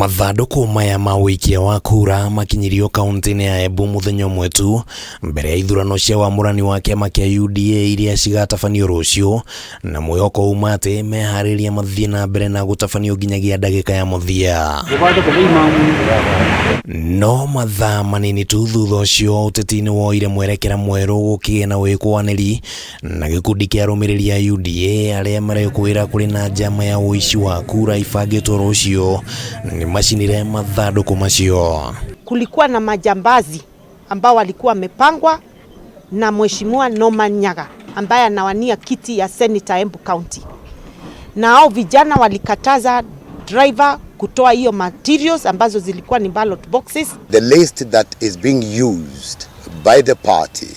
Mathanduku maya ma wuikia wa kura makinyirio kaunti-ini ya Embu muthenya umwe tu mbere ya ithurano cia wamurani wa kiama kia UDA iria cigatabanio rucio, na mwihoko uma ati mehariria mathie na mbere na gutabanio nginyagia ndagika ya muthia. No mathaa manini tu thutha ucio uteti-ini woire mwerekera mweru gukie na gwikuaniri na gikundi kia arumiriri a UDA aria marekuira kuri na njama ya uici wa kura ibangitwo rucio ni machinire mathanduku macio. Kulikuwa na majambazi ambao walikuwa wamepangwa na mheshimiwa Norman Nyaga ambaye anawania kiti ya Senator Embu County. Na hao vijana walikataza driver kutoa hiyo materials ambazo zilikuwa ni ballot boxes. The list that is being used by the party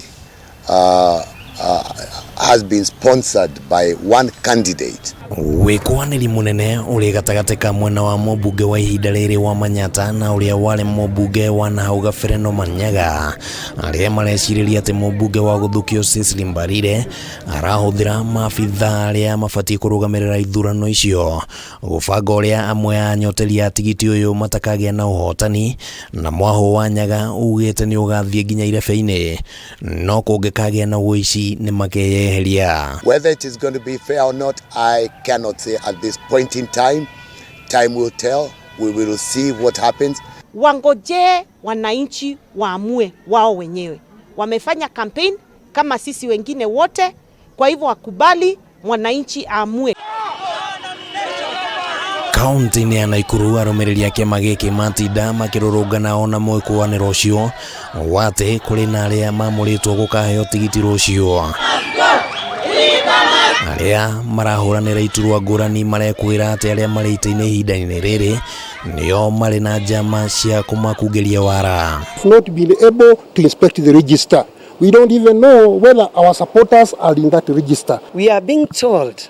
has been sponsored by one candidate. Gwikuanira munene uri gatagati ka mwena wa mubunge wa ihinda riri wa Manyata na uria wari mubunge wa nahau gabere Norman Nyaga aria mareciriria ati mubunge wa guthukio Cecily Mbarire arahuthira mabitha aria mabatie kurugamirira ithurano icio gubanga uria amwe a nyoteri a tigiti uyu matakagia na uhotani, na mwaho wa Nyaga ugite ni ugathie nginya irebe-ini no kungikagia na uici ni makeyeheria. Whether it is going to be fair or not, I cannot say at this point in time. Time will tell. We will see what happens. Wangoje wananchi waamue wao wenyewe. Wamefanya campaign kama sisi wengine wote, kwa hivyo wakubali mwananchi aamue. Kaunti-ini ya Nakuru arumiriri a kiama giki matinda makirurungana ona mwikuanira ucio wate kuri na aria mamuritwo gukaheo tigiti rucio. Aria marahuranira iturwa ngurani marekuira ati aria mari ita-ini ihinda-ini riri nio mari na njama cia kumakungeria wara. Not been able to inspect the register. We don't even know whether our supporters are in that register. We are being told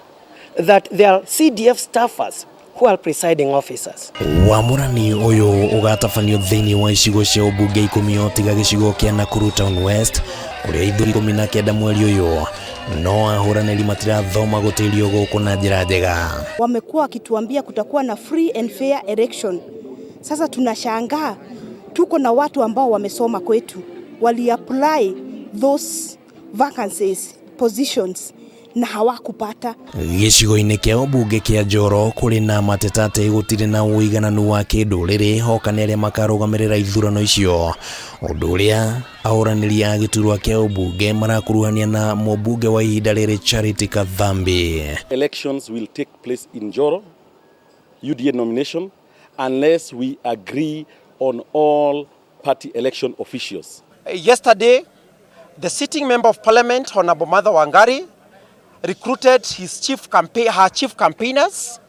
that there are CDF staffers who are presiding officers. Wamurani uyu ugatabanio thiini wa icigo cia ubunge 10 tiga gicigo kia Nakuru Town West kuria ithuri 19 mweri uyu no ahuraniri matirathoma gutirio guku na njira njega. Wamekuwa wakituambia kutakuwa na free and fair election. Sasa tunashangaa tuko na watu ambao wamesoma kwetu wali apply those vacancies positions na hawakupata. Gicigo-ini kia ubunge kia Njoro kuri na matetate gutire na uigananu wa kinduriri hokane aria makarugamirira ithurano icio, undu uria ahuraniri a giturwa kia ubunge marakuruhania na mubunge wa ihinda riri Charity Kathambi. Elections will take place in Njoro UDA nomination unless we agree on all party election officials. Yesterday, the sitting member of parliament, Honorable Mother Wangari, recruited her chief campaigners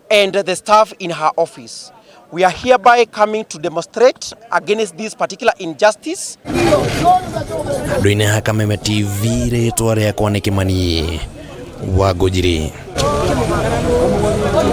and the staff in her office. We are hereby coming to demonstrate against this particular injustice. Andu-ini ha Kameme TV ritwa riakwa ni Kimani wa Ngujiri.